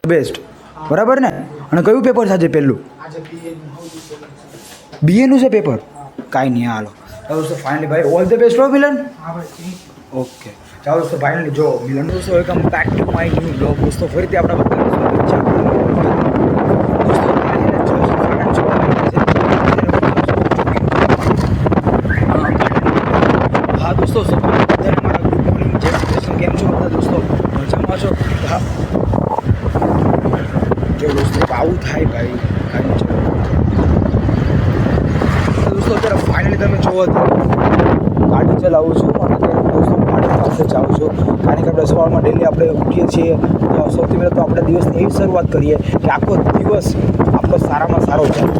Best બરાબર ને. અને કયું પેપર છે આજે પહેલું? બીએનું છે પેપર. કાંઈ નહીં હાલો દોસ્તો ફાઇનલી ભાઈ ઓલ ધ બેસ્ટ હો મિલન. ઓકે ચાલો દોસ્તો ફાઇનલી જો મિલન દોસ્તો welcome back to my new blog દોસ્તો. ફરીથી આપણા બધા હા દોસ્તો બધાને મારા ગુડ મોર્નિંગ જય શ્રી કૃષ્ણ. કેમ છો બધા દોસ્તો? મજામાં છો? હા જો દોસ્તો આવું થાય ભાઈ કાંઈ છે દોસ્તો. અત્યારે ફાઇનલી તમે જોવો તો ગાડી ચલાવું છું અને અત્યારે દોસ્તો ગાડી પાસે જાઉં છું. કારણ કે આપણે સવારમાં ડેલી આપણે ઉઠીએ છીએ તો સૌથી પહેલાં તો આપણે દિવસની એવી શરૂઆત કરીએ કે આખો દિવસ આપણો સારામાં સારો જાય.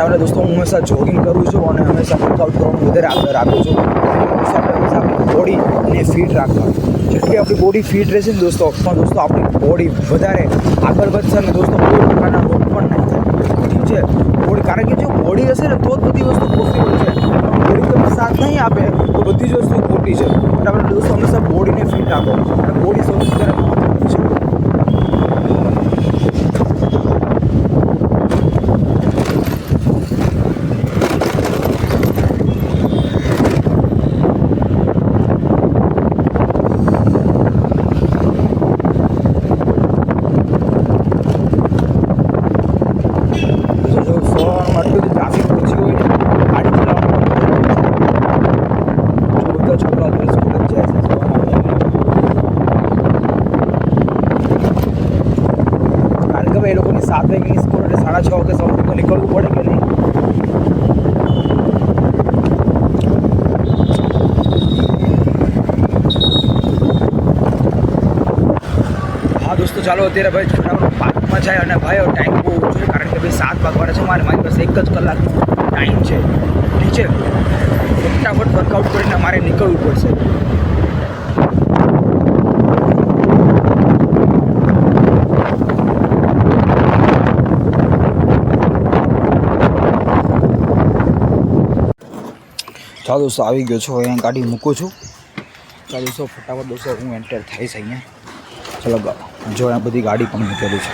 એટલે દોસ્તો હું હંમેશા જોગિંગ કરું છું અને હંમેશા વર્કઆઉટ કરવાનું વધારે આદર આપું છું. આપણે હંમેશા આપણી બોડીને ફિટ રાખવા. જેટલી આપણી બોડી ફિટ રહેશે ને દોસ્તો પણ દોસ્તો આપણી બોડી વધારે આગળ વધશે ને દોસ્તો કોઈ પ્રકારના રોગ પણ નહીં થાય. ઠીક છે બોડી, કારણ કે જો બોડી હશે ને તો જ બધી વસ્તુ પોસિબલ છે. બોડી તમને સાથ નહીં આપે તો બધી જ વસ્તુ ખોટી છે. એટલે આપણે દોસ્તો હંમેશા બોડીને ફિટ રાખો અને બોડી સૌથી વધારે મહત્વની છે. એ લોકોની 7 વાગ્યાની સ્કૂલ એટલે 6:30 વાગે સવારે તો નીકળવું પડે કે નહીં? હા દોસ્તો ચાલો અત્યારે ભાઈ ફટાફટ પાર્કમાં જાય અને ભાઈ ટાઈમ બહુ ઓછો છે. કારણ કે ભાઈ 7 વાગવાના છે. મારી પાસે 1 જ કલાકનો ટાઈમ છે. ઠીક છે ફટાફટ વર્કઆઉટ કરીને મારે નીકળવું પડશે. ચાલો દોસ્તો આવી ગયો છું. અહીંયા ગાડી મૂકું છું. ચાલો દોસ્તો ફટાફટ દોસ્તો હું એન્ટર થઈશ અહીંયા. ચાલો જો અહીંયા બધી ગાડી પણ મૂકેલી છે.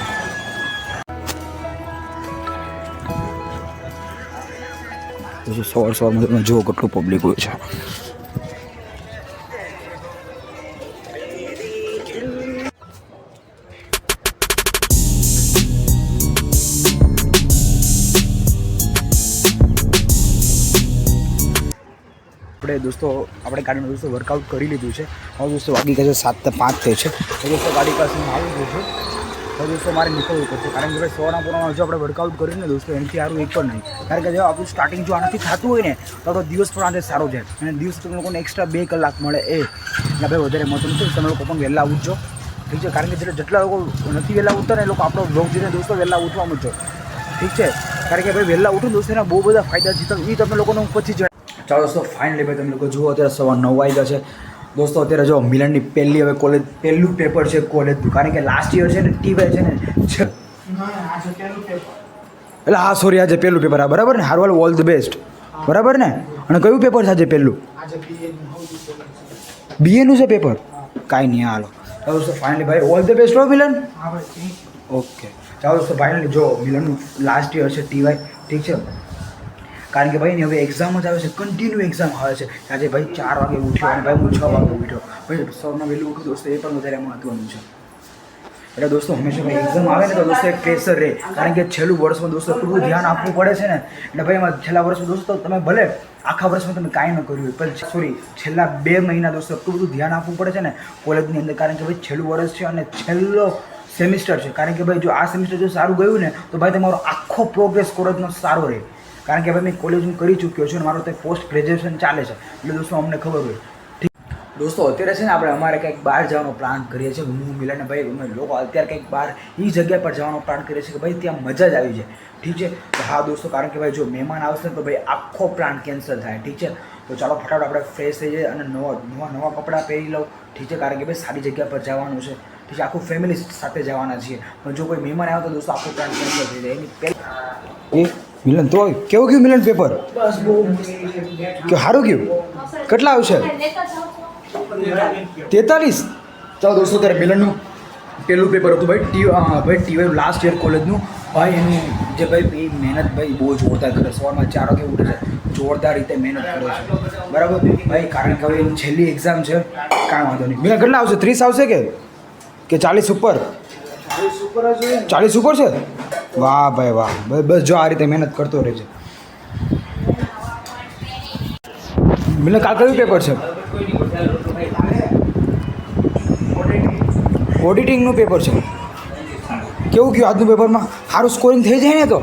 દોસ્તો સવારમાં તમે જુઓ કેટલું પબ્લિક હોય છે. દોસ્તો આપણે ગાડીમાં દોસ્તો વર્કઆઉટ કરી લીધું છે. હવે દોસ્તો વાગી ગયા છે 7:05 થઈ છે. તો દોસ્તો ગાડી પાસે હું આવી ગયો છું. તો દોસ્તો મારે નીકળવું પડશે. કારણ કે ભાઈ સવારના પૂરમાં જો આપણે વર્કઆઉટ કરીએ ને દોસ્તો એનાથી સારું એક પણ નહીં. કારણ કે જો આપણું સ્ટાર્ટિંગ જો આનાથી થતું હોય ને તો આપણો દિવસ પણ આને સારો જાય અને દિવસ તમે લોકોને એક્સ્ટ્રા 2 કલાક મળે એ એટલે ભાઈ વધારે મહત્વનું છે. તમે લોકો પણ વહેલા ઉઠજો. ઠીક છે કારણ કે જેટલા લોકો નથી વહેલા ઉઠતા ને એ લોકો આપણો બ્લોગ જોઈને દોસ્તો વહેલા ઉઠવા માંડજો. ઠીક છે કારણ કે ભાઈ વહેલા ઉઠો દોસ્તો એના બહુ બધા ફાયદા છે. તો એ તમે લોકોને હું પછી જ ચાલો દોસ્તો ફાઇનલી ભાઈ તમે લોકો જુઓ અત્યારે 9:15 વાગ્યા છે. દોસ્તો અત્યારે જો મિલનની પહેલી હવે કોલેજ પહેલું પેપર છે કોલેજનું. કારણ કે લાસ્ટ યર છે ને ટીવાય છે ને એટલે હા સોરી આજે પહેલું પેપર. હા બરાબર ને. હારવાલ ઓલ ધ બેસ્ટ બરાબર ને. અને કયું પેપર છે આજે પહેલું? બીએનું છે પેપર. કાંઈ નહીં હાલો દોસ્તો ફાઇનલી ભાઈ ઓલ ધ બેસ્ટ હો મિલન. ઓકે ચાલો દોસ્તો ફાઇનલી જો મિલનનું લાસ્ટ યર છે ટીવાય. ઠીક છે કારણ કે ભાઈ હવે એક્ઝામ જ આવે છે. કન્ટિન્યુ એક્ઝામ આવે છે. આજે ભાઈ 4 વાગે ઉઠ્યો અને ભાઈ હું 6 વાગે ઉઠ્યો. ભાઈ સવારમાં વહેલું ઉઠું દોસ્તો એ પણ વધારે મહત્વનું છે. એટલે દોસ્તો હંમેશા ભાઈ એક્ઝામ આવે ને તો દોસ્તો એક પ્રેશર રહે. કારણ કે છેલ્લું વર્ષમાં દોસ્તો એટલું ધ્યાન આપવું પડે છે ને. એટલે ભાઈ એમાં છેલ્લા વર્ષમાં દોસ્તો તમે ભલે આખા વર્ષમાં તમે કાંઈ ન કર્યું હોય પણ સોરી છેલ્લા 2 મહિના દોસ્તો એટલું બધું ધ્યાન આપવું પડે છે ને કોલેજની અંદર. કારણ કે ભાઈ છેલ્લું વર્ષ છે અને છેલ્લો સેમિસ્ટર છે. કારણ કે ભાઈ જો આ સેમિસ્ટર જો સારું ગયું ને તો ભાઈ તમારો આખો પ્રોગ્રેસ કોલેજનો સારો રહે. કારણ કે ભાઈ મેં કોલેજ હું કરી ચૂક્યો છું અને મારું ત્યાં પોસ્ટ ગ્રેજ્યુએશન ચાલે છે. એટલે દોસ્તો અમને ખબર હોય. ઠીક દોસ્તો અત્યારે છે ને આપણે અમારે કંઈક બહાર જવાનો પ્લાન કરીએ છીએ. હું મિલન ભાઈ અમે લોકો અત્યારે કંઈક બહાર એ જગ્યા પર જવાનો પ્લાન કરીએ છીએ કે ભાઈ ત્યાં મજા જ આવી જાય. ઠીક છે તો હા દોસ્તો કારણ કે ભાઈ જો મહેમાન આવશે તો ભાઈ આખો પ્લાન કેન્સલ થાય. ઠીક છે તો ચાલો ફટાફટ આપણે ફ્રેશ થઈ જઈએ અને નવા કપડાં પહેરી લઉં. ઠીક છે કારણ કે ભાઈ સારી જગ્યા પર જવાનું છે. ઠીક છે આખું ફેમિલી સાથે જવાના છીએ. પણ જો કોઈ મહેમાન આવે તો દોસ્તો આખો પ્લાન કેન્સલ થઈ જાય. એની પહેલાં મિલન તો કેવું ગયું મિલન પેપર? બસ બહુ કે સારું ગયું. કેટલા આવશે? 43 ચાલો દોસ્તો ત્યારે મિલનનું પહેલું પેપર હતું ભાઈ ટીવાય લાસ્ટ યર કોલેજનું ભાઈ એનું જે ભાઈ એ મહેનત ભાઈ બહુ જોરદાર કરે સવારમાં 4 વાગે ઉઠે છે જોરદાર રીતે મહેનત કરે છે બરાબર ભાઈ કારણ કે હવે એની છેલ્લી એક્ઝામ છે કાંઈ વાંધો નહીં મિલન કેટલા આવશે 30 આવશે કે 40 ઉપર 40 ઉપર છે વાહ ભાઈ વાહ બસ જો આ રીતે મહેનત કરતો રહેજે મિલન કાલ કયું પેપર છે ઓડિટિંગનું પેપર છે કેવું ગયું આજનું પેપરમાં સારું સ્કોરિંગ થઈ જાય ને તો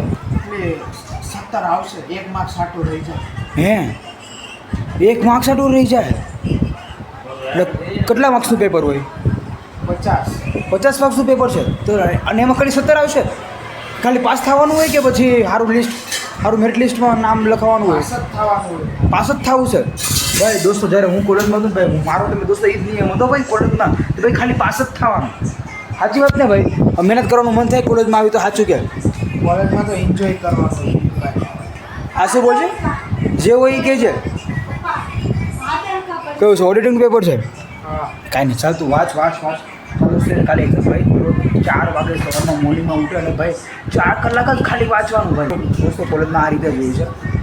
70 આવશે 1 માર્ક સાટું રહી જાય હે 1 માર્ક સાટું રહી જાય એટલે કેટલા માર્ક્સનું પેપર હોય 50 માર્ક્સનું પેપર છે તો અને એમાં ખાલી 70 આવશે ખાલી પાસ થવાનું હોય કે પછી સારું મેરિટ લિસ્ટમાં નામ લખાવવાનું હોય પાસ જ થવું છે ભાઈ દોસ્તો જ્યારે હું કોલેજમાં હતો ને ભાઈ મારો તમે દોસ્તો એ જ નિયમ હતો ભાઈ કોલેજમાં તો ભાઈ ખાલી પાસ જ થવાનું સાચી વાત ને ભાઈ મહેનત કરવાનું મન થાય કોલેજમાં આવી તો સાચું કે કોલેજમાં તો એન્જોય કરવાનું આ શું બોલશે જે હોય એ કહે છે કયું છે ઓડિટિંગ પેપર છે કાંઈ નહીં ચાલતું વાંચ કાલે એકદમ ભાઈ 4 વાગે સવારમાં મોર્નિંગમાં ઉઠે અને ભાઈ 4 કલાક જ ખાલી વાંચવાનું ભાઈ દોસ્તો કોલેજમાં આ રીતે જ હોય છે